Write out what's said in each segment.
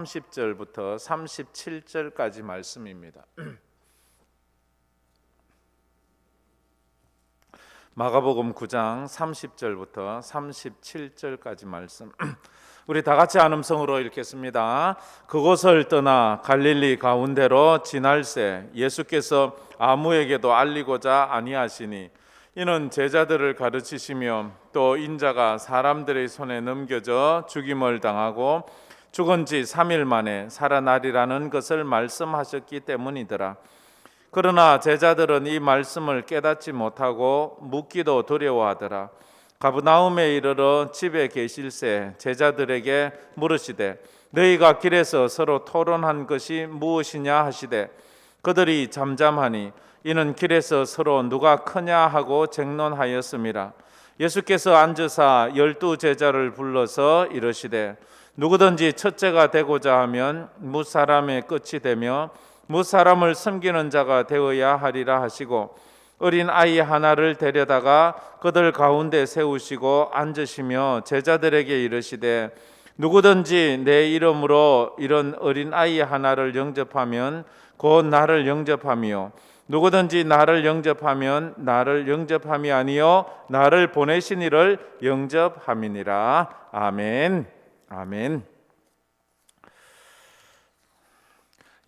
30절부터 37절까지 말씀입니다. 마가복음 9장 30절부터 37절까지 말씀. 우리 다 같이 한 음성으로 읽겠습니다. 그곳을 떠나 갈릴리 가운데로 지날새 예수께서 아무에게도 알리고자 아니하시니 이는 제자들을 가르치시며 또 인자가 사람들의 손에 넘겨져 죽임을 당하고 죽은 지 3일 만에 살아나리라는 것을 말씀하셨기 때문이더라. 그러나 제자들은 이 말씀을 깨닫지 못하고 묻기도 두려워하더라. 가브나움에 이르러 집에 계실새 제자들에게 물으시되 너희가 길에서 서로 토론한 것이 무엇이냐 하시되 그들이 잠잠하니 이는 길에서 서로 누가 크냐 하고 쟁론하였음이라. 예수께서 앉으사 12 제자를 불러서 이르시되 누구든지 첫째가 되고자 하면 무사람의 끝이 되며 무사람을 섬기는 자가 되어야 하리라 하시고 어린 아이 하나를 데려다가 그들 가운데 세우시고 앉으시며 제자들에게 이르시되 누구든지 내 이름으로 이런 어린 아이 하나를 영접하면 곧 나를 영접하며 누구든지 나를 영접하면 나를 영접함이 아니요 나를 보내신 이를 영접함이니라. 아멘. 아멘.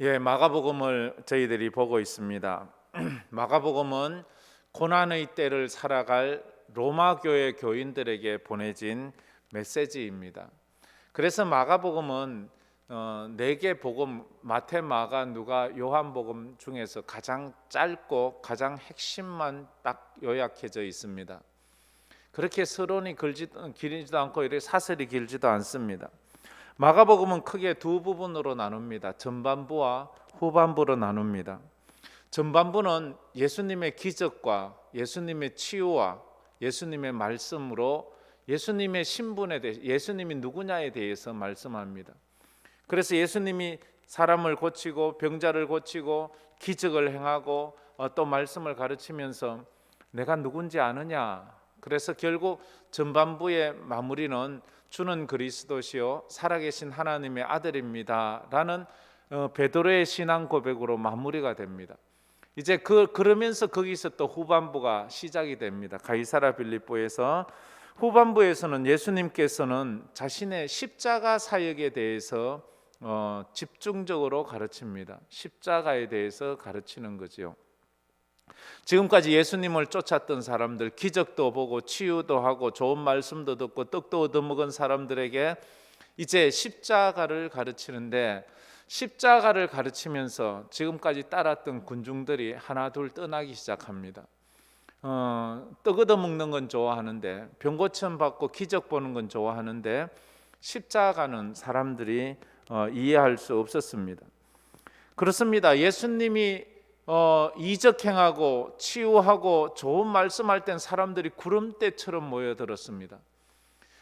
예, 마가복음을 저희들이 보고 있습니다. 마가복음은 고난의 때를 살아갈 로마 교회 교인들에게 보내진 메시지입니다. 그래서 마가복음은 4개 복음, 마태, 마가, 누가, 요한복음 중에서 가장 짧고 가장 핵심만 딱 요약해져 있습니다. 그렇게 서론이 길지도 않고 이렇게 사설이 길지도 않습니다. 마가복음은 크게 두 부분으로 나눕니다. 전반부와 후반부로 나눕니다. 전반부는 예수님의 기적과 예수님의 치유와 예수님의 말씀으로 예수님의 신분에 대해, 예수님이 누구냐에 대해서 말씀합니다. 그래서 예수님이 사람을 고치고 병자를 고치고 기적을 행하고 또 말씀을 가르치면서 내가 누군지 아느냐. 그래서 결국 전반부의 마무리는 주는 그리스도시요 살아계신 하나님의 아들입니다 라는 베드로의 신앙 고백으로 마무리가 됩니다. 이제 그러면서 거기서 또 후반부가 시작이 됩니다. 가이사랴 빌립보에서 후반부에서는 예수님께서는 자신의 십자가 사역에 대해서 집중적으로 가르칩니다. 십자가에 대해서 가르치는 거죠. 지금까지 예수님을 쫓았던 사람들, 기적도 보고 치유도 하고 좋은 말씀도 듣고 떡도 얻어먹은 사람들에게 이제 십자가를 가르치는데, 십자가를 가르치면서 지금까지 따랐던 군중들이 하나 둘 떠나기 시작합니다. 떡 얻어먹는 건 좋아하는데, 병 고침 받고 기적 보는 건 좋아하는데 십자가는 사람들이 이해할 수 없었습니다. 그렇습니다. 예수님이 이적행하고 치유하고 좋은 말씀할 땐 사람들이 구름대처럼 모여들었습니다.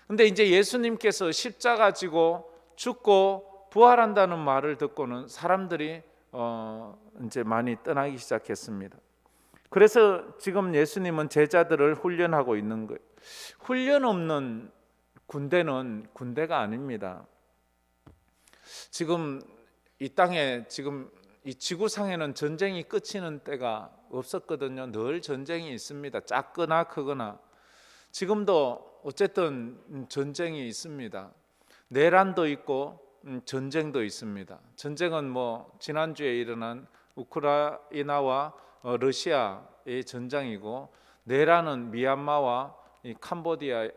근데 이제 예수님께서 십자가 지고 죽고 부활한다는 말을 듣고는 사람들이 이제 많이 떠나기 시작했습니다. 그래서 지금 예수님은 제자들을 훈련하고 있는 거예요. 훈련 없는 군대는 군대가 아닙니다. 지금 이 땅에 지금 이 지구상에는 전쟁이 그치는 때가 없었거든요. 늘 전쟁이 있습니다. 작거나 크거나. 지금도 어쨌든 전쟁이 있습니다. 내란도 있고 전쟁도 있습니다. 전쟁은 뭐 지난주에 일어난 우크라이나와 러시아의 전쟁이고, 내란은 미얀마와 이 캄보디아,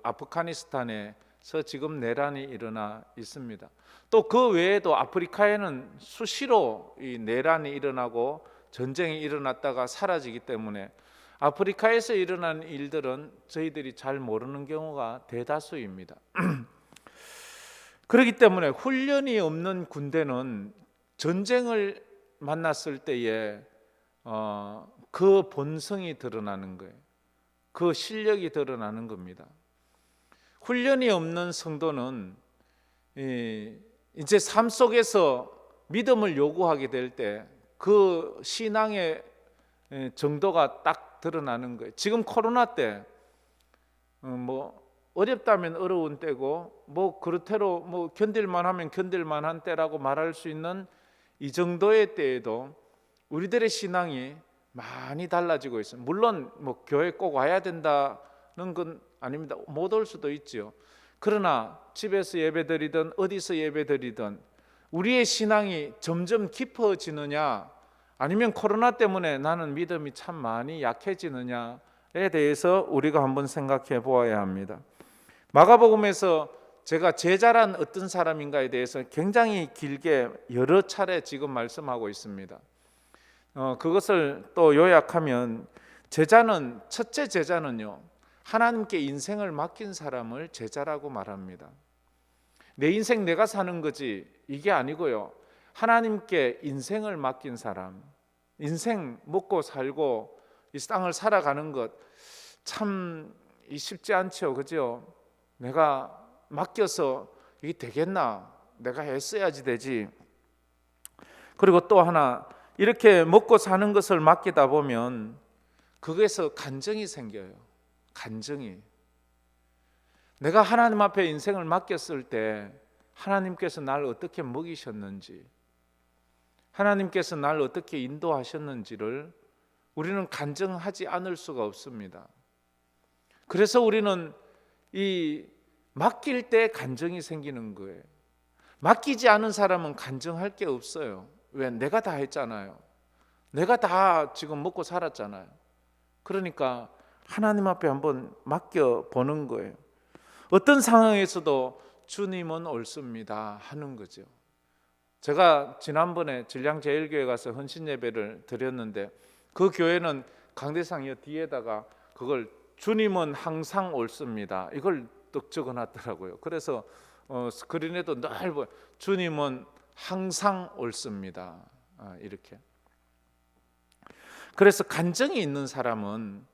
아프가니스탄에서 지금 내란이 일어나 있습니다. 또 그 외에도 아프리카에는 수시로 이 내란이 일어나고 전쟁이 일어났다가 사라지기 때문에 아프리카에서 일어난 일들은 저희들이 잘 모르는 경우가 대다수입니다. 그렇기 때문에 훈련이 없는 군대는 전쟁을 만났을 때에 그 본성이 드러나는 거예요. 그 실력이 드러나는 겁니다. 훈련이 없는 성도는 이제 삶 속에서 믿음을 요구하게 될 때 그 신앙의 정도가 딱 드러나는 거예요. 지금 코로나 때 뭐 어렵다면 어려운 때고 뭐 그렇대로 뭐 견딜만 하면 견딜만한 때라고 말할 수 있는 이 정도의 때에도 우리들의 신앙이 많이 달라지고 있습니다. 물론 뭐 교회 꼭 와야 된다는 건 아닙니다. 못 올 수도 있죠. 그러나 집에서 예배드리든 어디서 예배드리든 우리의 신앙이 점점 깊어지느냐, 아니면 코로나 때문에 나는 믿음이 참 많이 약해지느냐에 대해서 우리가 한번 생각해 보아야 합니다. 마가복음에서 제가 제자란 어떤 사람인가에 대해서 굉장히 길게 여러 차례 지금 말씀하고 있습니다. 그것을 또 요약하면 첫째 제자는요, 하나님께 인생을 맡긴 사람을 제자라고 말합니다. 내 인생 내가 사는 거지 이게 아니고요, 하나님께 인생을 맡긴 사람, 인생 먹고 살고 이 땅을 살아가는 것 참 쉽지 않죠, 그죠? 내가 맡겨서 이게 되겠나? 내가 했어야지 되지. 그리고 또 하나, 이렇게 먹고 사는 것을 맡기다 보면 거기에서 간증이 생겨요. 간증이. 내가 하나님 앞에 인생을 맡겼을 때 하나님께서 나를 어떻게 먹이셨는지, 하나님께서 나를 어떻게 인도하셨는지를 우리는 간증하지 않을 수가 없습니다. 그래서 우리는 이 맡길 때 간증이 생기는 거예요. 맡기지 않은 사람은 간증할 게 없어요. 왜? 내가 다 했잖아요. 내가 다 지금 먹고 살았잖아요. 그러니까 하나님 앞에 한번 맡겨보는 거예요. 어떤 상황에서도 주님은 옳습니다 하는 거죠. 제가 지난번에 진량제일교회 가서 헌신 예배를 드렸는데 그 교회는 강대상 뒤에다가 그걸 주님은 항상 옳습니다 이걸 또 적어놨더라고요. 그래서 스크린에도 늘 보여, 주님은 항상 옳습니다 이렇게. 그래서 간증이 있는 사람은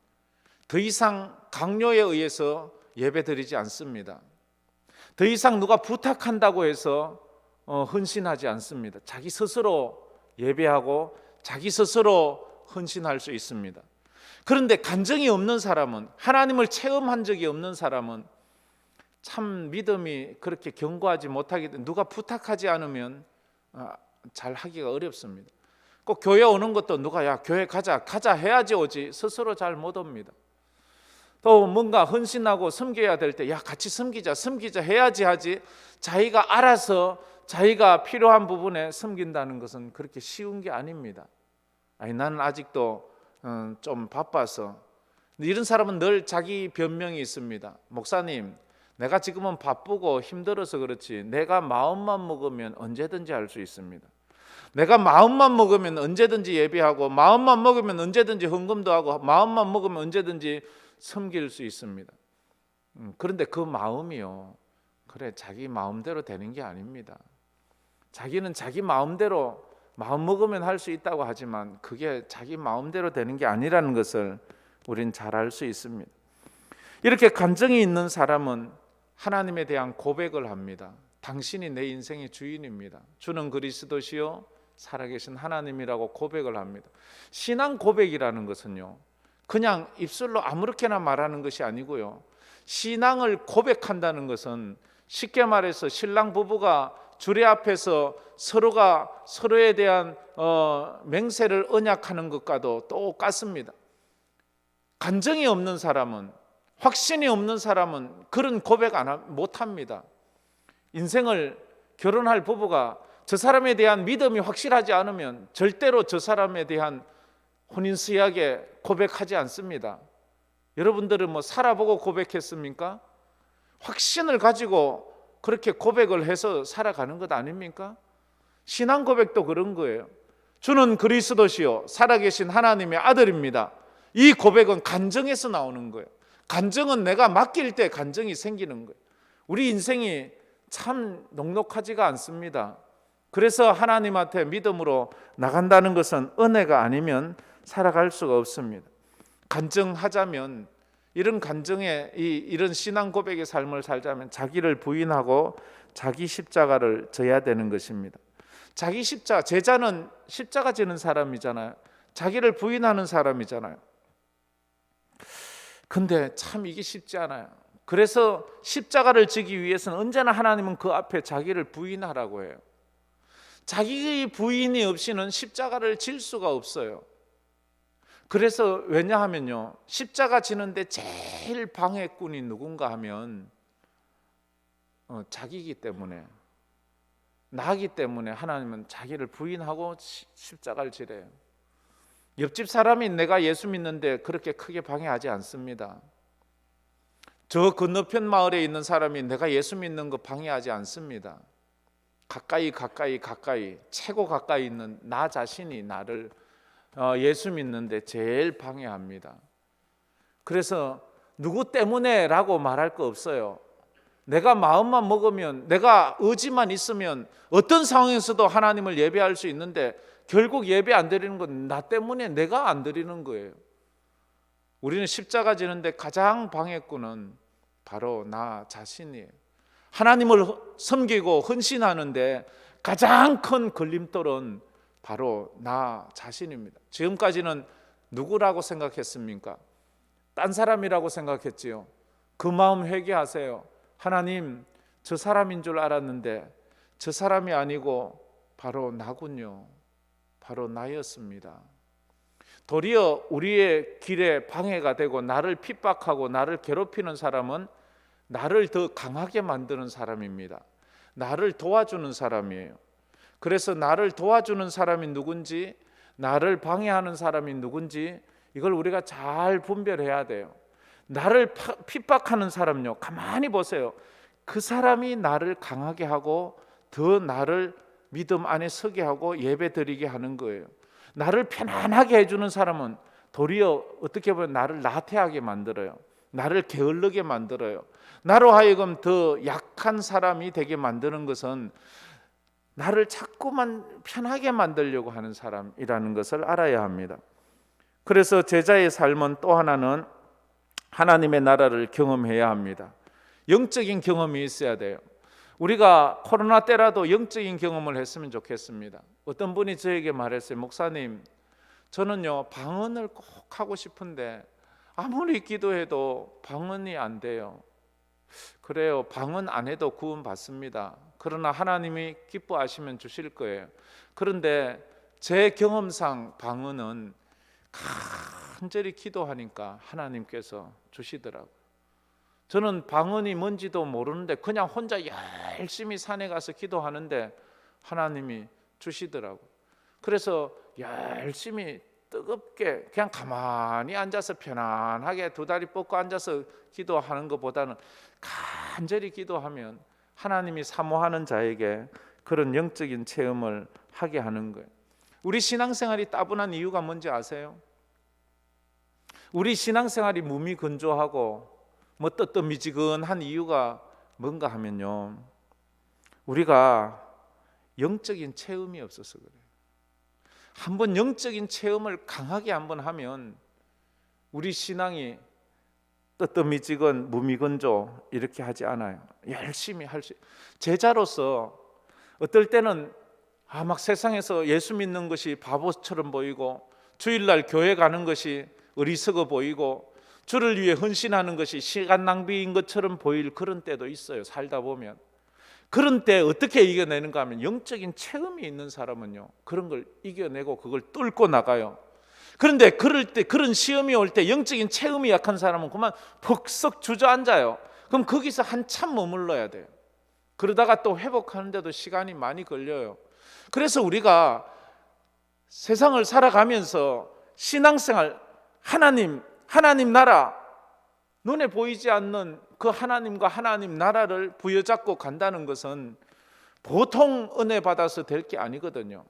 더 이상 강요에 의해서 예배드리지 않습니다. 더 이상 누가 부탁한다고 해서 헌신하지 않습니다. 자기 스스로 예배하고 자기 스스로 헌신할 수 있습니다. 그런데 간증이 없는 사람은, 하나님을 체험한 적이 없는 사람은 참 믿음이 그렇게 견고하지 못하기 때문에 누가 부탁하지 않으면 잘 하기가 어렵습니다. 꼭 교회 오는 것도 누가 야 교회 가자 해야지 오지 스스로 잘 못 옵니다. 또 뭔가 헌신하고 섬겨야 될 때 야 같이 섬기자 해야지 하지, 자기가 알아서 자기가 필요한 부분에 섬긴다는 것은 그렇게 쉬운 게 아닙니다. 아니 나는 아직도 좀 바빠서. 이런 사람은 늘 자기 변명이 있습니다. 목사님, 내가 지금은 바쁘고 힘들어서 그렇지 내가 마음만 먹으면 언제든지 할 수 있습니다. 내가 마음만 먹으면 언제든지 예배하고 마음만 먹으면 언제든지 헌금도 하고 마음만 먹으면 언제든지 섬길 수 있습니다. 그런데 그 마음이요, 그래 자기 마음대로 되는 게 아닙니다. 자기는 자기 마음대로 마음 먹으면 할 수 있다고 하지만 그게 자기 마음대로 되는 게 아니라는 것을 우린 잘 알 수 있습니다. 이렇게 간증이 있는 사람은 하나님에 대한 고백을 합니다. 당신이 내 인생의 주인입니다. 주는 그리스도시요 살아계신 하나님이라고 고백을 합니다. 신앙 고백이라는 것은요, 그냥 입술로 아무렇게나 말하는 것이 아니고요, 신앙을 고백한다는 것은 쉽게 말해서 신랑 부부가 주례 앞에서 서로가 서로에 대한 맹세를 언약하는 것과도 똑같습니다. 간증이 없는 사람은, 확신이 없는 사람은 그런 고백 못합니다. 인생을 결혼할 부부가 저 사람에 대한 믿음이 확실하지 않으면 절대로 저 사람에 대한 혼인 서약에 고백하지 않습니다. 여러분들은 뭐 살아보고 고백했습니까? 확신을 가지고 그렇게 고백을 해서 살아가는 것 아닙니까? 신앙 고백도 그런 거예요. 주는 그리스도시요 살아계신 하나님의 아들입니다. 이 고백은 간증에서 나오는 거예요. 간증은 내가 맡길 때 간증이 생기는 거예요. 우리 인생이 참 녹록하지가 않습니다. 그래서 하나님한테 믿음으로 나간다는 것은 은혜가 아니면 살아갈 수가 없습니다. 간증하자면, 이런 간증에 이런 신앙 고백의 삶을 살자면 자기를 부인하고 자기 십자가를 져야 되는 것입니다. 자기 십자가, 제자는 십자가 지는 사람이잖아요. 자기를 부인하는 사람이잖아요. 근데 참 이게 쉽지 않아요. 그래서 십자가를 지기 위해서는 언제나 하나님은 그 앞에 자기를 부인하라고 해요. 자기의 부인이 없이는 십자가를 질 수가 없어요. 그래서 왜냐하면요, 십자가 지는데 제일 방해꾼이 누군가 하면 자기이기 때문에, 나기 때문에 하나님은 자기를 부인하고 십자가를 지래요. 옆집 사람이 내가 예수 믿는데 그렇게 크게 방해하지 않습니다. 저 건너편 마을에 있는 사람이 내가 예수 믿는 거 방해하지 않습니다. 가까이 최고 가까이 있는 나 자신이 나를 예수 믿는데 제일 방해합니다. 그래서 누구 때문에 라고 말할 거 없어요. 내가 마음만 먹으면, 내가 의지만 있으면 어떤 상황에서도 하나님을 예배할 수 있는데 결국 예배 안 드리는 건 나 때문에, 내가 안 드리는 거예요. 우리는 십자가 지는데 가장 방해꾼은 바로 나 자신이에요. 하나님을 섬기고 헌신하는데 가장 큰 걸림돌은 바로 나 자신입니다. 지금까지는 누구라고 생각했습니까? 딴 사람이라고 생각했지요. 그 마음 회개하세요. 하나님, 저 사람인 줄 알았는데 저 사람이 아니고 바로 나군요. 바로 나였습니다. 도리어 우리의 길에 방해가 되고 나를 핍박하고 나를 괴롭히는 사람은 나를 더 강하게 만드는 사람입니다. 나를 도와주는 사람이에요. 그래서 나를 도와주는 사람이 누군지, 나를 방해하는 사람이 누군지 이걸 우리가 잘 분별해야 돼요. 나를 핍박하는 사람요, 가만히 보세요. 그 사람이 나를 강하게 하고 더 나를 믿음 안에 서게 하고 예배드리게 하는 거예요. 나를 편안하게 해주는 사람은 도리어 어떻게 보면 나를 나태하게 만들어요. 나를 게을르게 만들어요. 나로 하여금 더 약한 사람이 되게 만드는 것은 나를 자꾸만 편하게 만들려고 하는 사람이라는 것을 알아야 합니다. 그래서 제자의 삶은 또 하나는 하나님의 나라를 경험해야 합니다. 영적인 경험이 있어야 돼요. 우리가 코로나 때라도 영적인 경험을 했으면 좋겠습니다. 어떤 분이 저에게 말했어요. 목사님, 저는요 방언을 꼭 하고 싶은데 아무리 기도해도 방언이 안 돼요. 그래요, 방언 안 해도 구원 받습니다. 그러나 하나님이 기뻐하시면 주실 거예요. 그런데 제 경험상 방언은 간절히 기도하니까 하나님께서 주시더라고요. 저는 방언이 뭔지도 모르는데 그냥 혼자 열심히 산에 가서 기도하는데 하나님이 주시더라고요. 그래서 열심히 뜨겁게 그냥 가만히 앉아서 편안하게 두 다리 뻗고 앉아서 기도하는 것보다는 간절히 기도하면 하나님이 사모하는 자에게 그런 영적인 체험을 하게 하는 거예요. 우리 신앙생활이 따분한 이유가 뭔지 아세요? 우리 신앙생활이 무미건조하고 뜨뜻미지근한 이유가 뭔가 하면요, 우리가 영적인 체험이 없어서 그래요. 한번 영적인 체험을 강하게 한번 하면 우리 신앙이 뜨뜻미지근 무미건조 이렇게 하지 않아요. 열심히 할 수. 제자로서 어떨 때는 막 세상에서 예수 믿는 것이 바보처럼 보이고 주일날 교회 가는 것이 어리석어 보이고 주를 위해 헌신하는 것이 시간 낭비인 것처럼 보일 그런 때도 있어요. 살다 보면. 그런 때 어떻게 이겨내는가 하면 영적인 체험이 있는 사람은요, 그런 걸 이겨내고 그걸 뚫고 나가요. 그런데 그럴 때, 그런 시험이 올 때 영적인 체험이 약한 사람은 그만 퍽썩 주저앉아요. 그럼 거기서 한참 머물러야 돼요. 그러다가 또 회복하는데도 시간이 많이 걸려요. 그래서 우리가 세상을 살아가면서 신앙생활, 하나님 나라, 눈에 보이지 않는 그 하나님과 하나님 나라를 부여잡고 간다는 것은 보통 은혜 받아서 될 게 아니거든요.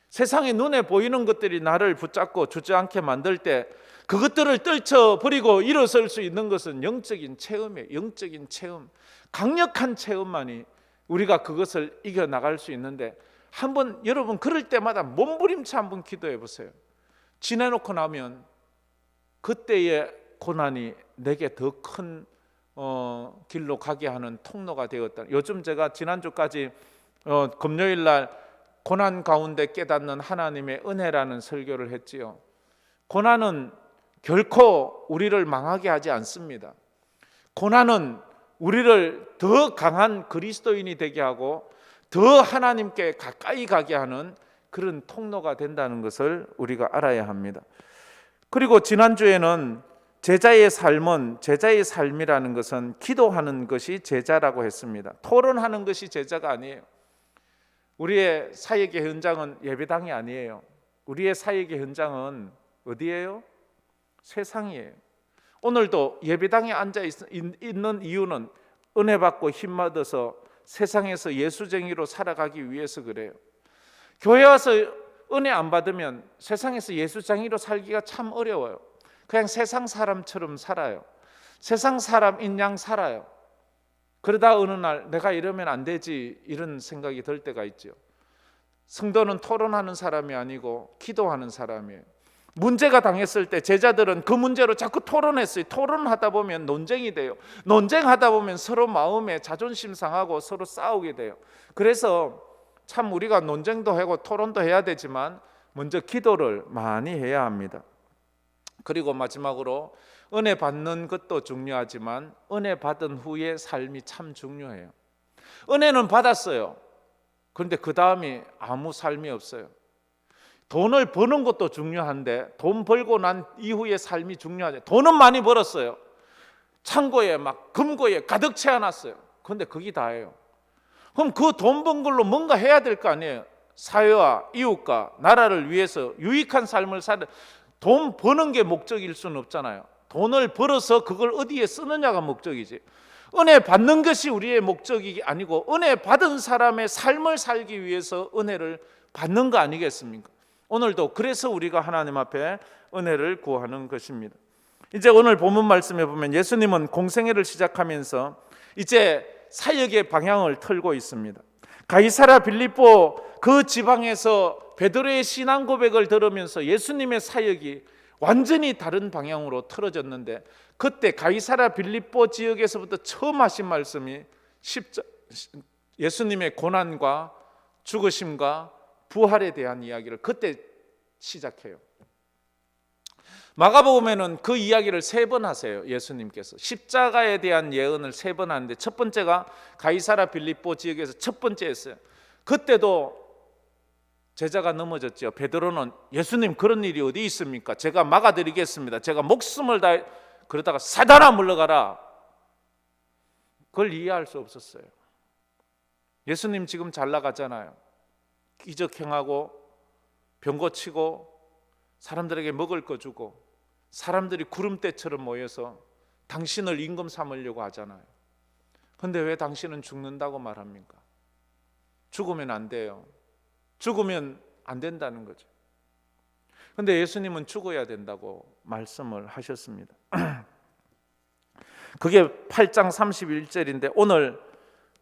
세상에 눈에 보이는 것들이 나를 붙잡고 주저앉게 만들 때 그것들을 떨쳐버리고 일어설 수 있는 것은 영적인 체험이에요. 영적인 체험, 강력한 체험만이 우리가 그것을 이겨나갈 수 있는데, 한번 여러분 그럴 때마다 몸부림쳐 한번 기도해 보세요. 지내놓고 나면 그때의 고난이 내게 더 큰 길로 가게 하는 통로가 되었다. 요즘 제가 지난주까지 금요일 날 고난 가운데 깨닫는 하나님의 은혜라는 설교를 했지요. 고난은 결코 우리를 망하게 하지 않습니다. 고난은 우리를 더 강한 그리스도인이 되게 하고 더 하나님께 가까이 가게 하는 그런 통로가 된다는 것을 우리가 알아야 합니다. 그리고 지난주에는 제자의 삶이라는 것은 기도하는 것이 제자라고 했습니다. 토론하는 것이 제자가 아니에요. 우리의 사역의 현장은 예배당이 아니에요. 우리의 사역의 현장은 어디예요? 세상이에요. 오늘도 예배당에 앉아 있는 이유는 은혜 받고 힘 받아서 세상에서 예수쟁이로 살아가기 위해서 그래요. 교회 와서 은혜 안 받으면 세상에서 예수쟁이로 살기가 참 어려워요. 그냥 세상 사람처럼 살아요. 세상 사람인 양 살아요. 그러다 어느 날 내가 이러면 안 되지 이런 생각이 들 때가 있죠. 성도는 토론하는 사람이 아니고 기도하는 사람이에요. 문제가 당했을 때 제자들은 그 문제로 자꾸 토론했어요. 토론하다 보면 논쟁이 돼요. 논쟁하다 보면 서로 마음에 자존심 상하고 서로 싸우게 돼요. 그래서 참 우리가 논쟁도 하고 토론도 해야 되지만 먼저 기도를 많이 해야 합니다. 그리고 마지막으로 은혜 받는 것도 중요하지만 은혜 받은 후의 삶이 참 중요해요. 은혜는 받았어요. 그런데 그 다음에 아무 삶이 없어요. 돈을 버는 것도 중요한데 돈 벌고 난 이후의 삶이 중요하죠. 돈은 많이 벌었어요. 창고에 막 금고에 가득 채워놨어요. 그런데 그게 다예요. 그럼 그 돈 번 걸로 뭔가 해야 될 거 아니에요. 사회와 이웃과 나라를 위해서 유익한 삶을 살아. 돈 버는 게 목적일 수는 없잖아요. 돈을 벌어서 그걸 어디에 쓰느냐가 목적이지. 은혜 받는 것이 우리의 목적이 아니고 은혜 받은 사람의 삶을 살기 위해서 은혜를 받는 거 아니겠습니까? 오늘도 그래서 우리가 하나님 앞에 은혜를 구하는 것입니다. 이제 오늘 본문 말씀에 보면 예수님은 공생애를 시작하면서 이제 사역의 방향을 틀고 있습니다. 가이사랴 빌립보 그 지방에서 베드로의 신앙 고백을 들으면서 예수님의 사역이 완전히 다른 방향으로 틀어졌는데 그때 가이사랴 빌립보 지역에서부터 처음 하신 말씀이 예수님의 고난과 죽으심과 부활에 대한 이야기를 그때 시작해요. 마가복음에는 그 이야기를 3번 하세요. 예수님께서 십자가에 대한 예언을 3번 하는데 첫 번째가 가이사랴 빌립보 지역에서 첫 번째 했어요. 그때도 제자가 넘어졌죠. 베드로는 예수님 그런 일이 어디 있습니까? 제가 막아드리겠습니다. 제가 목숨을 다해. 그러다가 사단아 물러가라. 그걸 이해할 수 없었어요. 예수님 지금 잘 나가잖아요. 기적 행하고 병 고치고 사람들에게 먹을 거 주고 사람들이 구름대처럼 모여서 당신을 임금 삼으려고 하잖아요. 그런데 왜 당신은 죽는다고 말합니까? 죽으면 안 돼요. 죽으면 안 된다는 거죠. 그런데 예수님은 죽어야 된다고 말씀을 하셨습니다. 그게 8장 31절인데 오늘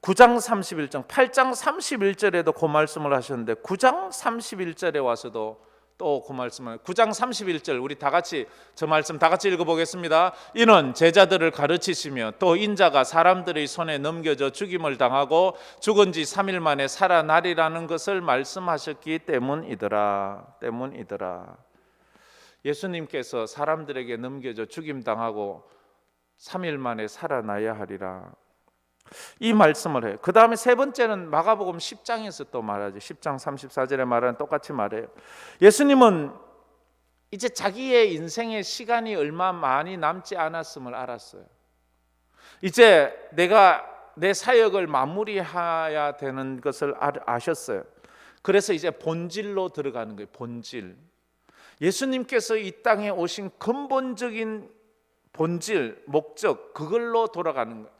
9장 31절, 8장 31절에도 그 말씀을 하셨는데 9장 31절에 와서도 또 그 말씀을 9장 31절 우리 다 같이 저 말씀 다 같이 읽어보겠습니다. 이는 제자들을 가르치시며 또 인자가 사람들의 손에 넘겨져 죽임을 당하고 죽은 지 3일 만에 살아나리라는 것을 말씀하셨기 때문이더라. 예수님께서 사람들에게 넘겨져 죽임 당하고 3일 만에 살아나야 하리라. 이 말씀을 해요. 그 다음에 세 번째는 마가복음 10장에서 또 말하죠. 10장 34절에 말하는 똑같이 말해요. 예수님은 이제 자기의 인생의 시간이 얼마 많이 남지 않았음을 알았어요. 이제 내가 내 사역을 마무리해야 되는 것을 아셨어요. 그래서 이제 본질로 들어가는 거예요. 본질. 예수님께서 이 땅에 오신 근본적인 본질, 목적, 그걸로 돌아가는 거예요.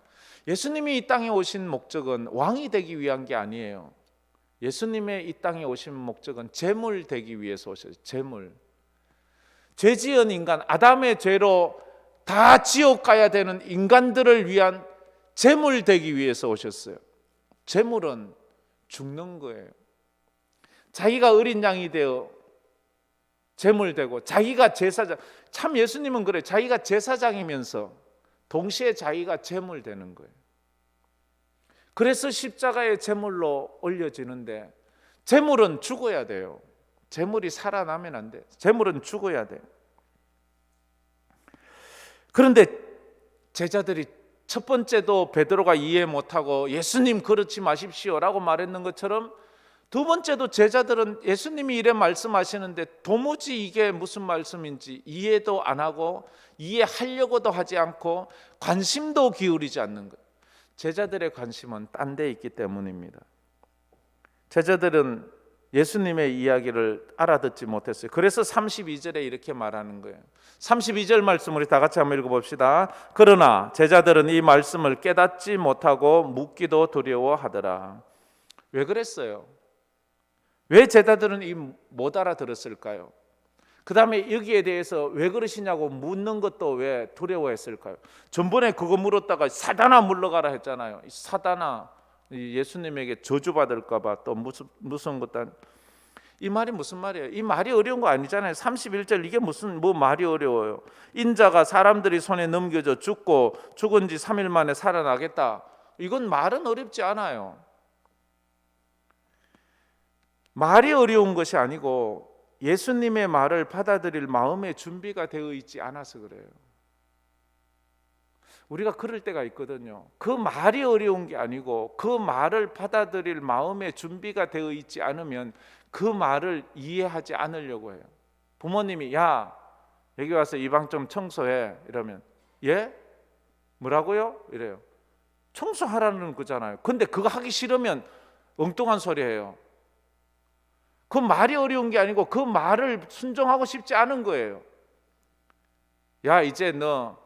예수님이 이 땅에 오신 목적은 왕이 되기 위한 게 아니에요. 예수님의 이 땅에 오신 목적은 제물 되기 위해서 오셨어요. 제물. 죄 지은 인간, 아담의 죄로 다 지옥 가야 되는 인간들을 위한 제물 되기 위해서 오셨어요. 제물은 죽는 거예요. 자기가 어린 양이 되어 제물 되고 자기가 제사장. 참 예수님은 그래요. 자기가 제사장이면서 동시에 자기가 제물 되는 거예요. 그래서 십자가의 제물로 올려지는데 제물은 죽어야 돼요. 제물이 살아나면 안 돼요. 제물은 죽어야 돼요. 그런데 제자들이 첫 번째도 베드로가 이해 못하고 예수님 그렇지 마십시오라고 말했는 것처럼 두 번째도 제자들은 예수님이 이래 말씀하시는데 도무지 이게 무슨 말씀인지 이해도 안 하고 이해하려고도 하지 않고 관심도 기울이지 않는 거예요. 제자들의 관심은 딴 데 있기 때문입니다. 제자들은 예수님의 이야기를 알아듣지 못했어요. 그래서 32절에 이렇게 말하는 거예요. 32절 말씀 우리 다 같이 한번 읽어봅시다. 그러나 제자들은 이 말씀을 깨닫지 못하고 묻기도 두려워하더라. 왜 그랬어요? 왜 제자들은 못 알아들었을까요? 그 다음에 여기에 대해서 왜 그러시냐고 묻는 것도 왜 두려워했을까요? 전번에 그거 물었다가 사단아 물러가라 했잖아요. 사단아, 예수님에게 저주받을까 봐 또 무슨 것도 이 말이 무슨 말이에요? 이 말이 어려운 거 아니잖아요. 31절 이게 무슨 말이 어려워요? 인자가 사람들이 손에 넘겨져 죽고 죽은 지 3일 만에 살아나겠다. 이건 말은 어렵지 않아요. 말이 어려운 것이 아니고 예수님의 말을 받아들일 마음의 준비가 되어 있지 않아서 그래요. 우리가 그럴 때가 있거든요. 그 말이 어려운 게 아니고 그 말을 받아들일 마음의 준비가 되어 있지 않으면 그 말을 이해하지 않으려고 해요. 부모님이 야 여기 와서 이 방 좀 청소해 이러면 예? 뭐라고요? 이래요. 청소하라는 거잖아요. 근데 그거 하기 싫으면 엉뚱한 소리 해요. 그 말이 어려운 게 아니고 그 말을 순종하고 싶지 않은 거예요. 야 이제 너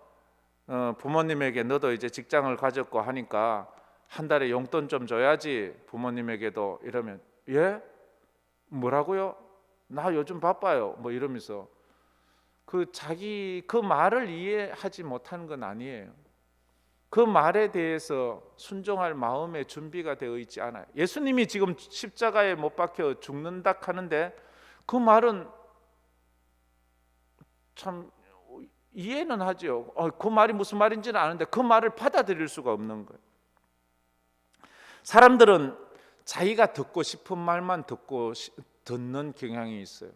부모님에게 너도 이제 직장을 가졌고 하니까 한 달에 용돈 좀 줘야지 부모님에게도 이러면 예? 뭐라고요? 나 요즘 바빠요 뭐 이러면서 자기 그 말을 이해하지 못하는 건 아니에요. 그 말에 대해서 순종할 마음의 준비가 되어 있지 않아요. 예수님이 지금 십자가에 못 박혀 죽는다 하는데 그 말은 참 이해는 하죠. 그 말이 무슨 말인지는 아는데 그 말을 받아들일 수가 없는 거예요. 사람들은 자기가 듣고 싶은 말만 듣는 경향이 있어요.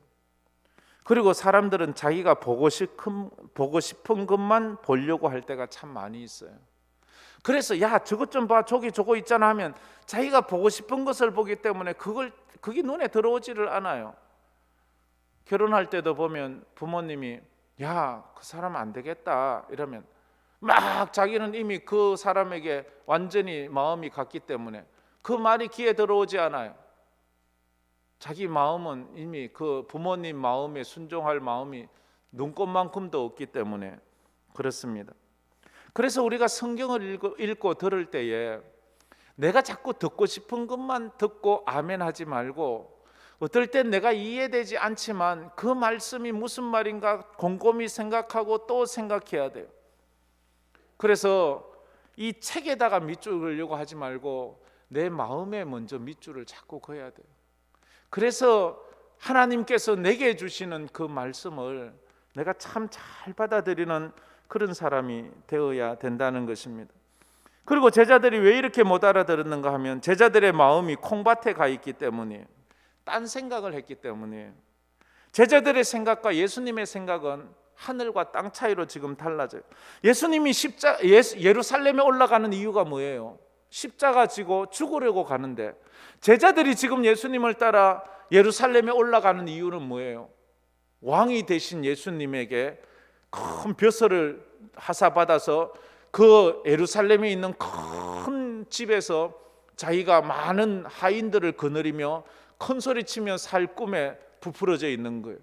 그리고 사람들은 자기가 보고 싶은 것만 보려고 할 때가 참 많이 있어요. 그래서 야 저것 좀 봐 저기 저거 있잖아 하면 자기가 보고 싶은 것을 보기 때문에 그게 눈에 들어오지를 않아요. 결혼할 때도 보면 부모님이 야 그 사람 안 되겠다 이러면 막 자기는 이미 그 사람에게 완전히 마음이 갔기 때문에 그 말이 귀에 들어오지 않아요. 자기 마음은 이미 그 부모님 마음에 순종할 마음이 눈꽃만큼도 없기 때문에 그렇습니다. 그래서 우리가 성경을 읽고 들을 때에 내가 자꾸 듣고 싶은 것만 듣고 아멘 하지 말고 어떨 땐 내가 이해되지 않지만 그 말씀이 무슨 말인가 곰곰이 생각하고 또 생각해야 돼요. 그래서 이 책에다가 밑줄 그으려고 하지 말고 내 마음에 먼저 밑줄을 자꾸 그어야 돼요. 그래서 하나님께서 내게 주시는 그 말씀을 내가 참 잘 받아들이는 그런 사람이 되어야 된다는 것입니다. 그리고 제자들이 왜 이렇게 못 알아들었는가 하면 제자들의 마음이 콩밭에 가 있기 때문이에요. 딴 생각을 했기 때문이에요. 제자들의 생각과 예수님의 생각은 하늘과 땅 차이로 지금 달라져요. 예수님이 예루살렘에 올라가는 이유가 뭐예요? 십자가 지고 죽으려고 가는데 제자들이 지금 예수님을 따라 예루살렘에 올라가는 이유는 뭐예요? 왕이 되신 예수님에게 큰 벼슬을 하사받아서 그 예루살렘에 있는 큰 집에서 자기가 많은 하인들을 거느리며 큰 소리치며 살 꿈에 부풀어져 있는 거예요.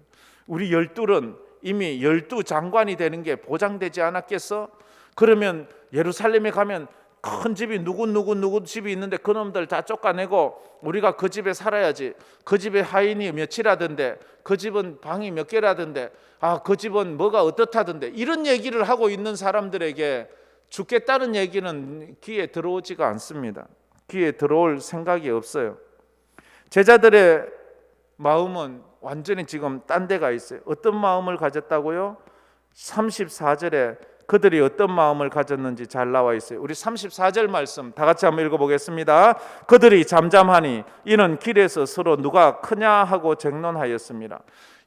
우리 12은 이미 12 장관이 되는 게 보장되지 않았겠어? 그러면 예루살렘에 가면 큰 집이 누구 집이 있는데 그놈들 다 쫓아내고 우리가 그 집에 살아야지. 그 집에 하인이 몇이라던데 그 집은 방이 몇 개라던데 그 집은 뭐가 어떻다던데 이런 얘기를 하고 있는 사람들에게 죽겠다는 얘기는 귀에 들어오지가 않습니다. 귀에 들어올 생각이 없어요. 제자들의 마음은 완전히 지금 딴 데가 있어요. 어떤 마음을 가졌다고요? 34절에 그들이 어떤 마음을 가졌는지 잘 나와 있어요. 우리 34절 말씀 다 같이 한번 읽어보겠습니다. 그들이 잠잠하니 이는 길에서 서로 누가 크냐 하고 쟁론하였습니다.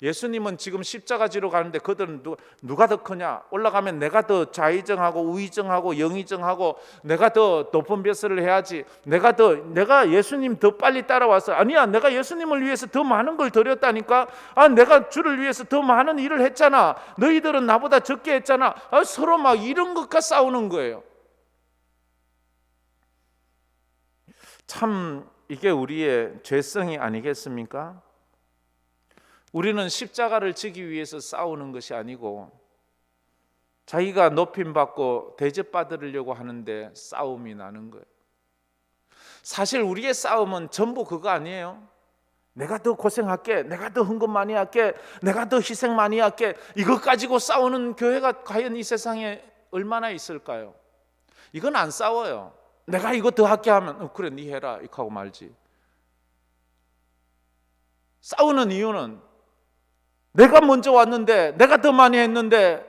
예수님은 지금 십자가 지로 가는데 그들은 누가 더 크냐? 올라가면 내가 더 좌의정하고 우의정하고 영의정하고 내가 더 높은 벼슬을 해야지. 내가 예수님 더 빨리 따라와서 아니야. 내가 예수님을 위해서 더 많은 걸 드렸다니까. 내가 주를 위해서 더 많은 일을 했잖아. 너희들은 나보다 적게 했잖아. 서로 막 이런 것과 싸우는 거예요. 참 이게 우리의 죄성이 아니겠습니까? 우리는 십자가를 지기 위해서 싸우는 것이 아니고 자기가 높임받고 대접받으려고 하는데 싸움이 나는 거예요. 사실 우리의 싸움은 전부 그거 아니에요. 내가 더 고생할게, 내가 더 헌금 많이 할게, 내가 더 희생 많이 할게. 이것 가지고 싸우는 교회가 과연 이 세상에 얼마나 있을까요? 이건 안 싸워요. 내가 이거 더 할게 하면 그래 네 해라 이렇게 하고 말지. 싸우는 이유는 내가 먼저 왔는데 내가 더 많이 했는데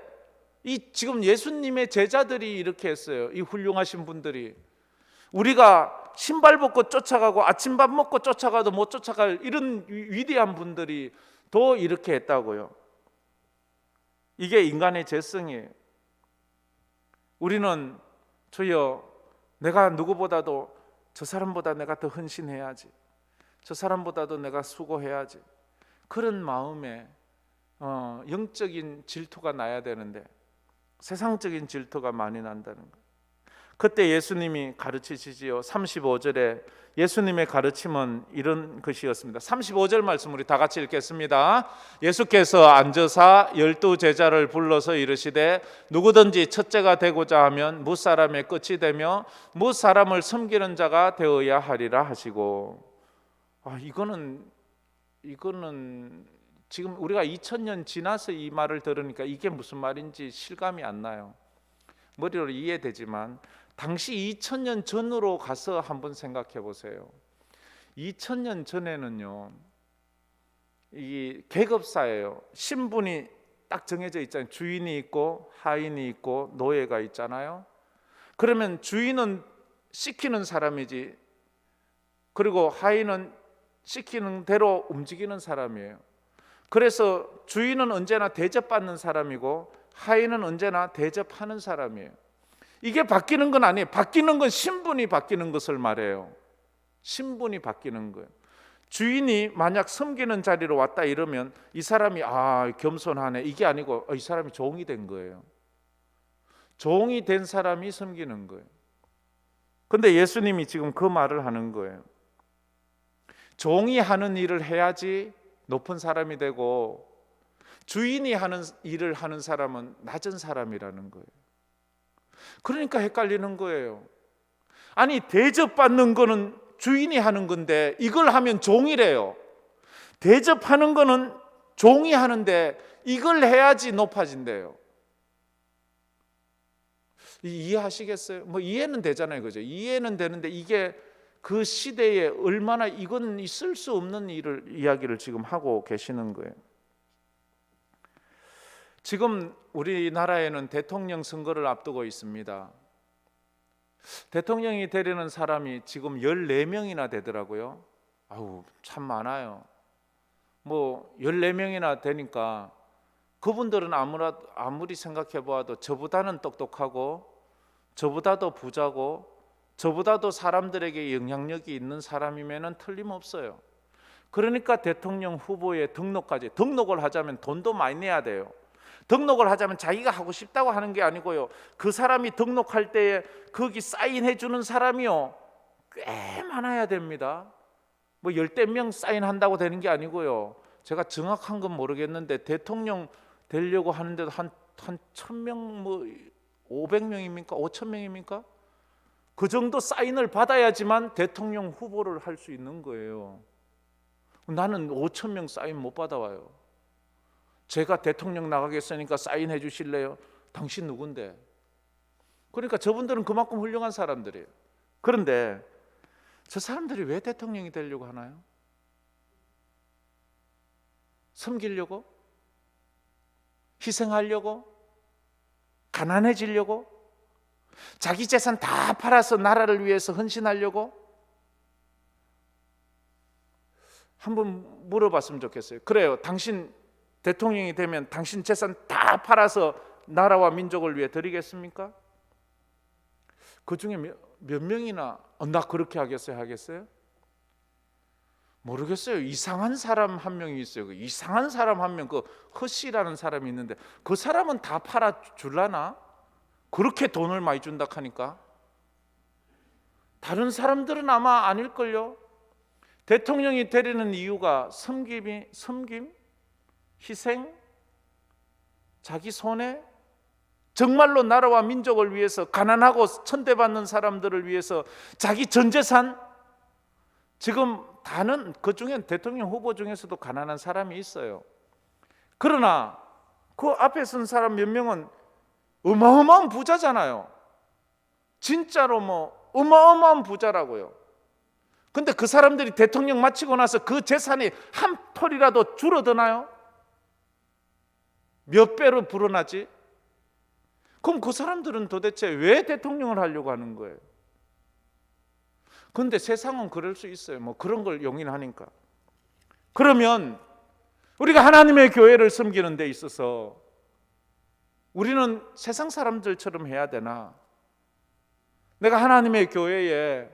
지금 예수님의 제자들이 이렇게 했어요. 이 훌륭하신 분들이 우리가 신발 벗고 쫓아가고 아침밥 먹고 쫓아가도 못 쫓아갈 이런 위대한 분들이 또 이렇게 했다고요. 이게 인간의 죄성이에요. 우리는 주여 내가 누구보다도 저 사람보다 내가 더 헌신해야지. 저 사람보다도 내가 수고해야지. 그런 마음에 영적인 질투가 나야 되는데 세상적인 질투가 많이 난다는 거예요. 그때 예수님이 가르치시지요. 35절에 예수님의 가르침은 이런 것이었습니다. 35절 말씀 우리 다 같이 읽겠습니다. 예수께서 앉으사 12 제자를 불러서 이르시되 누구든지 첫째가 되고자 하면 무사람의 끝이 되며 무사람을 섬기는 자가 되어야 하리라 하시고, 이거는 지금 우리가 2000년 지나서 이 말을 들으니까 이게 무슨 말인지 실감이 안 나요. 머리로 이해되지만 당시 2000년 전으로 가서 한번 생각해 보세요. 2000년 전에는요, 이 계급사예요. 신분이 딱 정해져 있잖아요. 주인이 있고 하인이 있고 노예가 있잖아요. 그러면 주인은 시키는 사람이지, 그리고 하인은 시키는 대로 움직이는 사람이에요. 그래서 주인은 언제나 대접받는 사람이고 하인은 언제나 대접하는 사람이에요. 이게 바뀌는 건 아니에요. 바뀌는 건 신분이 바뀌는 것을 말해요. 신분이 바뀌는 거예요. 주인이 만약 섬기는 자리로 왔다 이러면 이 사람이 겸손하네 이게 아니고 이 사람이 종이 된 거예요. 종이 된 사람이 섬기는 거예요. 근데 예수님이 지금 그 말을 하는 거예요. 종이 하는 일을 해야지 높은 사람이 되고 주인이 하는 일을 하는 사람은 낮은 사람이라는 거예요. 그러니까 헷갈리는 거예요. 아니 대접받는 거는 주인이 하는 건데 이걸 하면 종이래요. 대접하는 거는 종이 하는데 이걸 해야지 높아진대요. 이해하시겠어요? 이해는 되잖아요, 그죠? 이해는 되는데 이게 그 시대에 얼마나 이건 있을 수 없는 이야기를 지금 하고 계시는 거예요. 지금 우리나라에는 대통령 선거를 앞두고 있습니다. 대통령이 되려는 사람이 지금 14명이나 되더라고요. 참 많아요. 14명이나 되니까 그분들은 아무리 생각해 보아도 저보다는 똑똑하고 저보다도 부자고 저보다도 사람들에게 영향력이 있는 사람이면 틀림없어요. 그러니까 대통령 후보에 등록을 하자면 돈도 많이 내야 돼요. 등록을 하자면 자기가 하고 싶다고 하는 게 아니고요. 그 사람이 등록할 때에 거기 사인해 주는 사람이요 꽤 많아야 됩니다. 10명 사인한다고 되는 게 아니고요. 제가 정확한 건 모르겠는데 대통령 되려고 하는데도 한 1000명 500명입니까? 5000명입니까? 그 정도 사인을 받아야지만 대통령 후보를 할 수 있는 거예요. 나는 5000명 사인 못 받아와요. 제가 대통령 나가겠으니까 사인해 주실래요? 당신 누군데? 그러니까 저분들은 그만큼 훌륭한 사람들이에요. 그런데 저 사람들이 왜 대통령이 되려고 하나요? 섬기려고? 희생하려고? 가난해지려고? 자기 재산 다 팔아서 나라를 위해서 헌신하려고? 한번 물어봤으면 좋겠어요. 그래요. 당신 대통령이 되면 당신 재산 다 팔아서 나라와 민족을 위해 드리겠습니까? 그 중에 몇 명이나 나 그렇게 하겠어요? 모르겠어요. 이상한 사람 한 명이 있어요. 그 이상한 사람 한 명, 그 허씨라는 사람이 있는데 그 사람은 다 팔아 줄라나? 그렇게 돈을 많이 준다 하니까. 다른 사람들은 아마 아닐걸요. 대통령이 되려는 이유가 섬김, 희생, 자기 손해, 정말로 나라와 민족을 위해서, 가난하고 천대받는 사람들을 위해서 자기 전 재산. 지금 다는 그 중에 대통령 후보 중에서도 가난한 사람이 있어요. 그러나 그 앞에 선 사람 몇 명은 어마어마한 부자잖아요. 진짜로 뭐 어마어마한 부자라고요. 근데 그 사람들이 대통령 마치고 나서 그 재산이 한 톨이라도 줄어드나요? 몇 배로 불어나지? 그럼 그 사람들은 도대체 왜 대통령을 하려고 하는 거예요? 근데 세상은 그럴 수 있어요. 뭐 그런 걸 용인하니까. 그러면 우리가 하나님의 교회를 섬기는 데 있어서 우리는 세상 사람들처럼 해야 되나? 내가 하나님의 교회에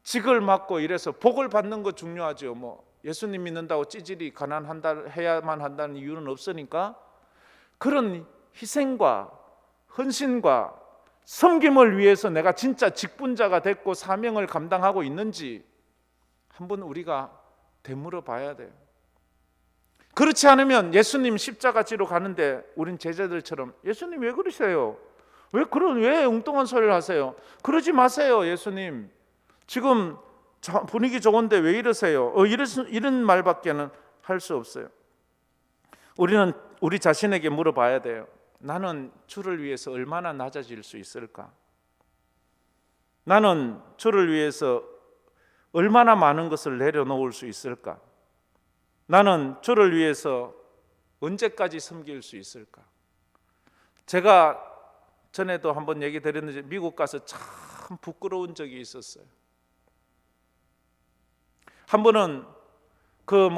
직을 맡고 이래서 복을 받는 거 중요하죠. 뭐 예수님 믿는다고 찌질이 가난한다 해야만 한다는 이유는 없으니까 그런 희생과 헌신과 섬김을 위해서 내가 진짜 직분자가 됐고 사명을 감당하고 있는지 한번 우리가 되물어 봐야 돼요. 그렇지 않으면 예수님 십자가 지러 가는데 우린 제자들처럼 예수님 왜 그러세요? 왜 엉뚱한 소리를 하세요? 그러지 마세요. 예수님 지금 분위기 좋은데 왜 이러세요? 이런 말밖에는 할 수 없어요. 우리는 우리 자신에게 물어봐야 돼요. 나는 주를 위해서 얼마나 낮아질 수 있을까? 나는 주를 위해서 얼마나 많은 것을 내려놓을 수 있을까? 나는 주를 위해서 언제까지 섬길 수 있을까? 제가 전에도 한번 얘기 드렸는데 미국 가서 참 부끄러운 적이 있었어요. 한 번은 그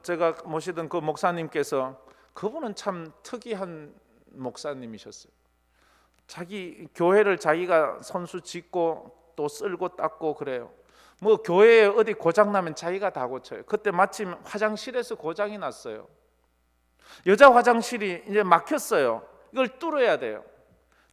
제가 모시던 그 목사님께서, 그분은 참 특이한 목사님이셨어요. 자기 교회를 자기가 손수 짓고 또 쓸고 닦고 그래요. 뭐 교회에 어디 고장 나면 자기가 다 고쳐요. 그때 마침 화장실에서 고장이 났어요. 여자 화장실이 이제 막혔어요. 이걸 뚫어야 돼요.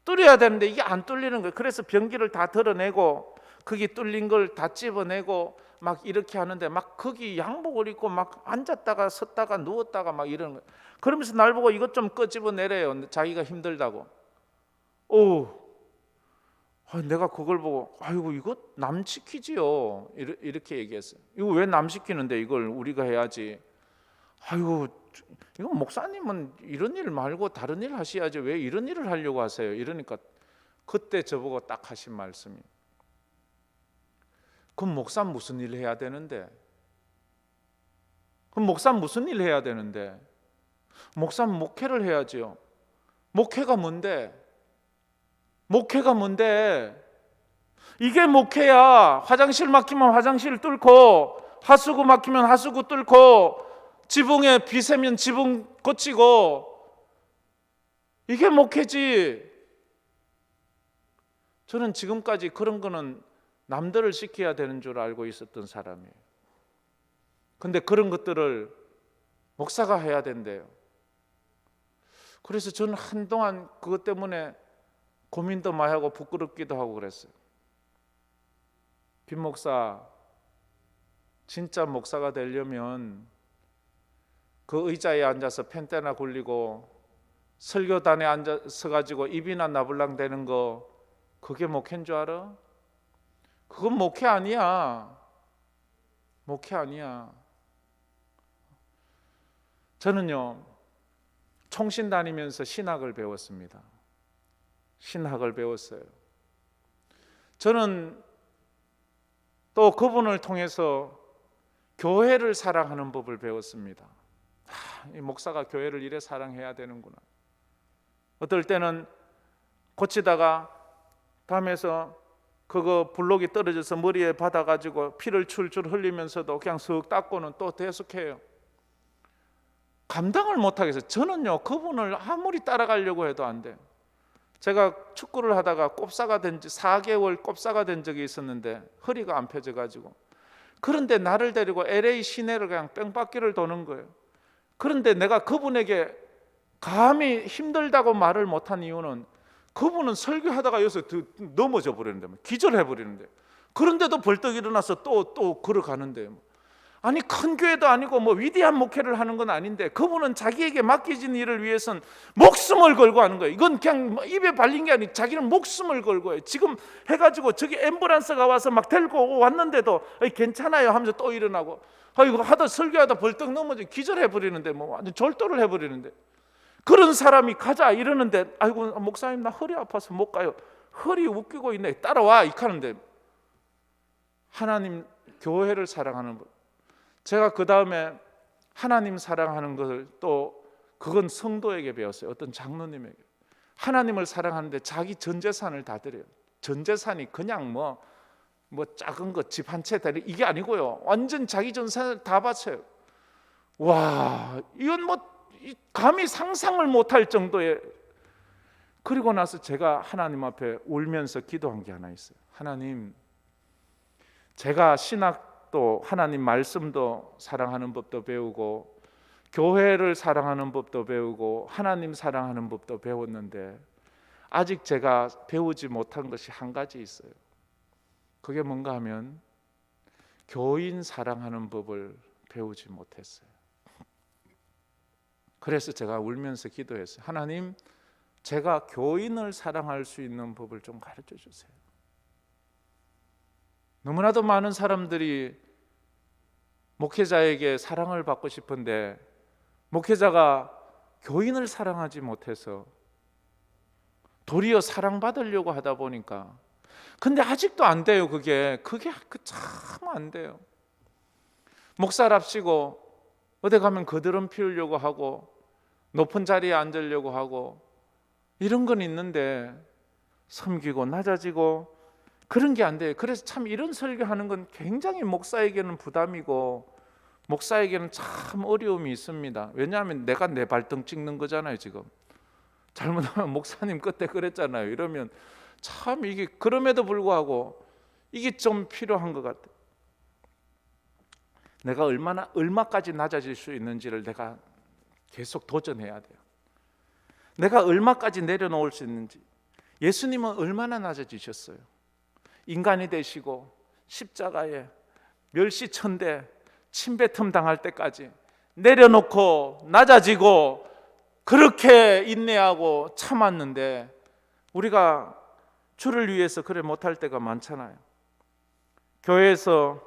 뚫어야 되는데 이게 안 뚫리는 거예요. 그래서 변기를 다 덜어내고 거기 뚫린 걸 다 집어내고 막 이렇게 하는데 막 거기 양복을 입고 막 앉았다가 섰다가 누웠다가 막 이러는 거예요. 그러면서 날 보고 이것 좀 끄집어내래요. 자기가 힘들다고. 내가 그걸 보고 아이고 이거 남 시키지요. 이렇게 얘기했어요. 이거 왜 남 시키는데 이걸 우리가 해야지. 아이고 이거 목사님은 이런 일 말고 다른 일 하셔야지 왜 이런 일을 하려고 하세요. 이러니까 그때 저보고 딱 하신 말씀이, 그럼 목사 무슨 일 해야 되는데? 그럼 목사 무슨 일 해야 되는데? 목사는 목회를 해야지요. 목회가 뭔데? 이게 목회야. 화장실 막히면 화장실 뚫고, 하수구 막히면 하수구 뚫고, 지붕에 비 새면 지붕 고치고, 이게 목회지. 저는 지금까지 그런 거는 남들을 시켜야 되는 줄 알고 있었던 사람이에요. 근데 그런 것들을 목사가 해야 된대요. 그래서 저는 한동안 그것 때문에 고민도 많이 하고 부끄럽기도 하고 그랬어요. 김 목사, 진짜 목사가 되려면 그 의자에 앉아서 펜대나 굴리고 설교단에 앉아서 가지고 입이나 나불랑 대는 거, 그게 목회인 줄 알아? 그건 목회 아니야. 목회 아니야. 저는요, 총신 다니면서 신학을 배웠습니다. 신학을 배웠어요. 저는 또 그분을 통해서 교회를 사랑하는 법을 배웠습니다. 이 목사가 교회를 이래 사랑해야 되는구나. 어떨 때는 고치다가 담에서 그거 블록이 떨어져서 머리에 받아가지고 피를 출출 흘리면서도 그냥 쓱 닦고는 또 계속해요. 감당을 못하겠어요. 저는요, 그분을 아무리 따라가려고 해도 안 돼요. 제가 축구를 하다가 꼽사가 된 4개월 꼽사가 된 적이 있었는데 허리가 안 펴져가지고, 그런데 나를 데리고 LA 시내를 그냥 뺑바퀴를 도는 거예요. 그런데 내가 그분에게 감히 힘들다고 말을 못한 이유는, 그분은 설교하다가 여기서 넘어져 버리는데, 기절해 버리는데, 그런데도 벌떡 일어나서 또 걸어가는데, 아니 큰 교회도 아니고 뭐 위대한 목회를 하는 건 아닌데, 그분은 자기에게 맡겨진 일을 위해서는 목숨을 걸고 하는 거예요. 이건 그냥 입에 발린 게 아니고 자기는 목숨을 걸고 해요. 지금 해가지고 저기 앰뷸런스가 와서 막 데리고 왔는데도 괜찮아요 하면서 또 일어나고, 이거 하다 설교하다 벌떡 넘어져 기절해 버리는데, 뭐 완전 절도를 해 버리는데, 그런 사람이 가자 이러는데, 아이고 목사님 나 허리 아파서 못 가요. 허리 웃기고 있네, 따라와 이카는데. 하나님 교회를 사랑하는 분, 제가 그 다음에 하나님 사랑하는 것을 또 그건 성도에게 배웠어요. 어떤 장로님에게. 하나님을 사랑하는데 자기 전 재산을 다 드려요. 전 재산이 그냥 뭐 작은 거 집 한 채 다리 이게 아니고요, 완전 자기 전 재산을 다 바쳐요. 와, 이건 뭐 감히 상상을 못할 정도의. 그리고 나서 제가 하나님 앞에 울면서 기도한 게 하나 있어요. 하나님, 제가 신학도 하나님 말씀도 사랑하는 법도 배우고 교회를 사랑하는 법도 배우고 하나님 사랑하는 법도 배웠는데, 아직 제가 배우지 못한 것이 한 가지 있어요. 그게 뭔가 하면 교인 사랑하는 법을 배우지 못했어요. 그래서 제가 울면서 기도했어요. 하나님, 제가 교인을 사랑할 수 있는 법을 좀 가르쳐 주세요. 너무나도 많은 사람들이 목회자에게 사랑을 받고 싶은데 목회자가 교인을 사랑하지 못해서 도리어 사랑받으려고 하다 보니까, 근데 아직도 안 돼요. 그게 참 안 돼요. 목사랍시고 어디 가면 거드름 피우려고 하고 높은 자리에 앉으려고 하고 이런 건 있는데, 섬기고 낮아지고 그런 게 안 돼요. 그래서 참 이런 설교하는 건 굉장히 목사에게는 부담이고 목사에게는 참 어려움이 있습니다. 왜냐하면 내가 내 발등 찍는 거잖아요. 지금 잘못하면 목사님 그때 그랬잖아요 이러면 참 이게, 그럼에도 불구하고 이게 좀 필요한 것 같아요. 내가 얼마까지 낮아질 수 있는지를 내가 계속 도전해야 돼요. 내가 얼마까지 내려놓을 수 있는지. 예수님은 얼마나 낮아지셨어요. 인간이 되시고 십자가에 멸시천대 침뱉음 당할 때까지 내려놓고 낮아지고 그렇게 인내하고 참았는데, 우리가 주를 위해서 그래 못할 때가 많잖아요. 교회에서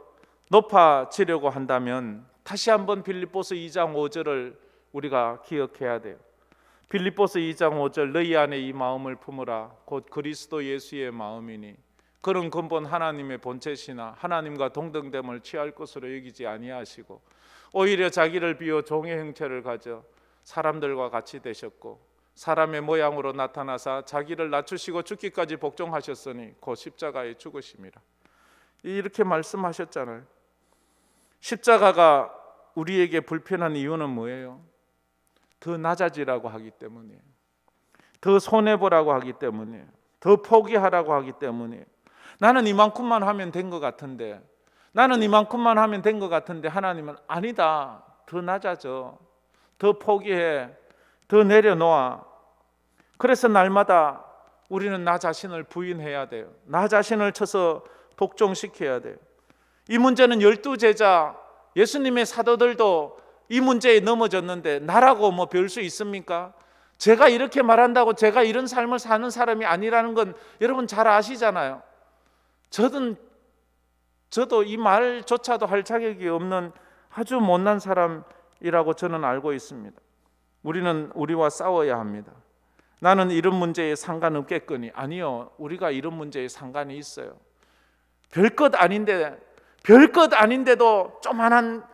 높아지려고 한다면 다시 한번 빌립보서 2장 5절을 우리가 기억해야 돼요. 빌립보서 2장 5절, 너희 안에 이 마음을 품으라 곧 그리스도 예수의 마음이니 그런 근본 하나님의 본체시나 하나님과 동등됨을 취할 것으로 여기지 아니하시고 오히려 자기를 비워 종의 형체를 가져 사람들과 같이 되셨고 사람의 모양으로 나타나사 자기를 낮추시고 죽기까지 복종하셨으니 곧 십자가에 죽으심이라. 이렇게 말씀하셨잖아요. 십자가가 우리에게 불편한 이유는 뭐예요? 더 낮아지라고 하기 때문이에요. 더 손해보라고 하기 때문이에요. 더 포기하라고 하기 때문이에요. 나는 이만큼만 하면 된 것 같은데, 나는 이만큼만 하면 된 것 같은데 하나님은 아니다. 더 낮아져. 더 포기해. 더 내려놓아. 그래서 날마다 우리는 나 자신을 부인해야 돼요. 나 자신을 쳐서 복종시켜야 돼요. 이 문제는 12제자 예수님의 사도들도 이 문제에 넘어졌는데 나라고 뭐 별 수 있습니까? 제가 이렇게 말한다고 제가 이런 삶을 사는 사람이 아니라는 건 여러분 잘 아시잖아요. 저도 이 말조차도 할 자격이 없는 아주 못난 사람이라고 저는 알고 있습니다. 우리는 우리와 싸워야 합니다. 나는 이런 문제에 상관없겠거니. 아니요, 우리가 이런 문제에 상관이 있어요. 별것 아닌데도 조만한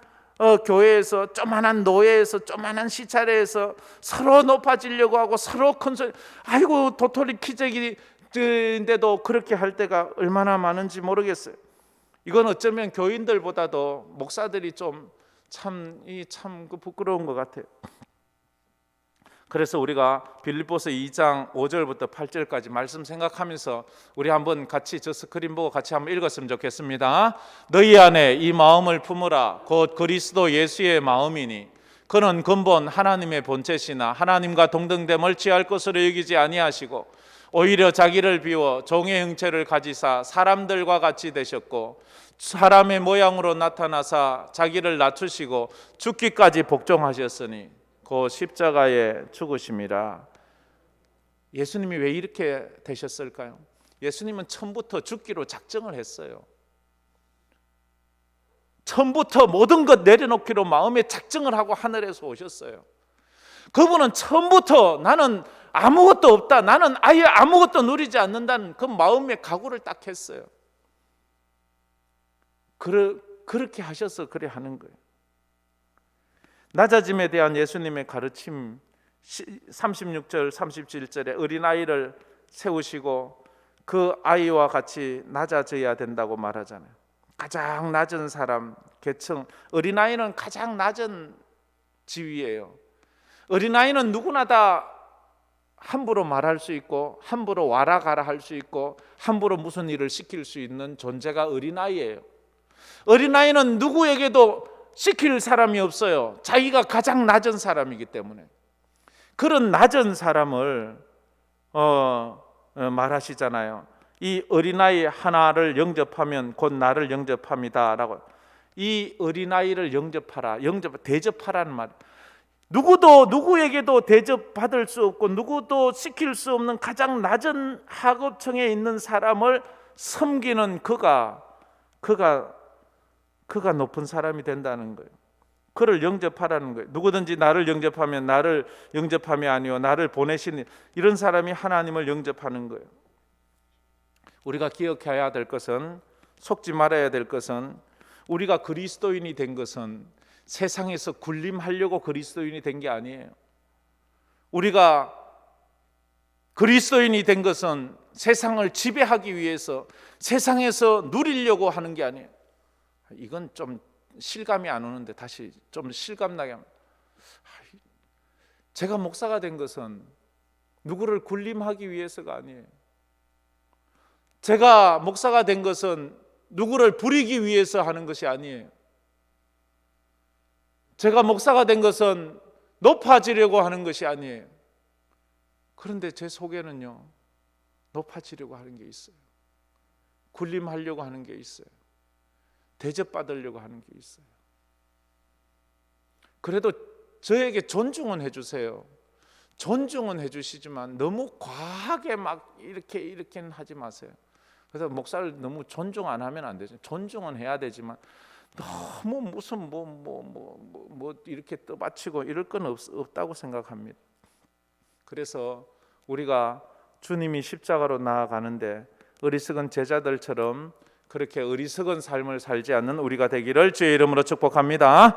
교회에서, 조만한 노예에서, 조만한 시차례에서 서로 높아지려고 하고 서로 큰 소리, 아이고 도토리 키재기인데도 그렇게 할 때가 얼마나 많은지 모르겠어요. 이건 어쩌면 교인들보다도 목사들이 좀 참 부끄러운 것 같아요. 그래서 우리가 빌립보서 2장 5절부터 8절까지 말씀 생각하면서 우리 한번 같이 저 스크린 보고 같이 한번 읽었으면 좋겠습니다. 너희 안에 이 마음을 품으라. 곧 그리스도 예수의 마음이니 그는 근본 하나님의 본체시나 하나님과 동등됨을 취할 것으로 여기지 아니하시고 오히려 자기를 비워 종의 형체를 가지사 사람들과 같이 되셨고 사람의 모양으로 나타나사 자기를 낮추시고 죽기까지 복종하셨으니 그 십자가에 죽으심이라. 예수님이 왜 이렇게 되셨을까요? 예수님은 처음부터 죽기로 작정을 했어요. 처음부터 모든 것 내려놓기로 마음에 작정을 하고 하늘에서 오셨어요. 그분은 처음부터 나는 아무것도 없다, 나는 아예 아무것도 누리지 않는다는 그 마음의 각오를 딱 했어요. 그렇게 하셔서 그래 하는 거예요. 낮아짐에 대한 예수님의 가르침 36절 37절에 어린아이를 세우시고 그 아이와 같이 낮아져야 된다고 말하잖아요. 가장 낮은 사람, 계층, 어린아이는 가장 낮은 지위예요. 어린아이는 누구나 다 함부로 말할 수 있고 함부로 와라 가라 할 수 있고 함부로 무슨 일을 시킬 수 있는 존재가 어린아이예요. 어린아이는 누구에게도 시킬 사람이 없어요. 자기가 가장 낮은 사람이기 때문에. 그런 낮은 사람을 말하시잖아요. 이 어린아이 하나를 영접하면 곧 나를 영접합니다 라고. 이 어린아이를 영접하라, 대접하라는 말. 누구도 누구에게도 대접받을 수 없고 누구도 시킬 수 없는 가장 낮은 하급층에 있는 사람을 섬기는 그가 높은 사람이 된다는 거예요. 그를 영접하라는 거예요. 누구든지 나를 영접하면 나를 영접함이 아니요 나를 보내신 이런 사람이 하나님을 영접하는 거예요. 우리가 기억해야 될 것은, 속지 말아야 될 것은, 우리가 그리스도인이 된 것은 세상에서 군림하려고 그리스도인이 된 게 아니에요. 우리가 그리스도인이 된 것은 세상을 지배하기 위해서, 세상에서 누리려고 하는 게 아니에요. 이건 좀 실감이 안 오는데 다시 좀 실감나게 합니다. 제가 목사가 된 것은 누구를 군림하기 위해서가 아니에요. 제가 목사가 된 것은 누구를 부리기 위해서 하는 것이 아니에요. 제가 목사가 된 것은 높아지려고 하는 것이 아니에요. 그런데 제 속에는요, 높아지려고 하는 게 있어요. 군림하려고 하는 게 있어요. 대접받으려고 하는 게 있어요. 그래도 저에게 존중은 해주세요. 존중은 해주시지만 너무 과하게 막 이렇게는 하지 마세요. 그래서 목사를 너무 존중 안 하면 안 되죠. 존중은 해야 되지만 너무 무슨 뭐 이렇게 떠받치고 이럴 건 없다고 생각합니다. 그래서 우리가 주님이 십자가로 나아가는데 어리석은 제자들처럼 그렇게 어리석은 삶을 살지 않는 우리가 되기를 주의 이름으로 축복합니다.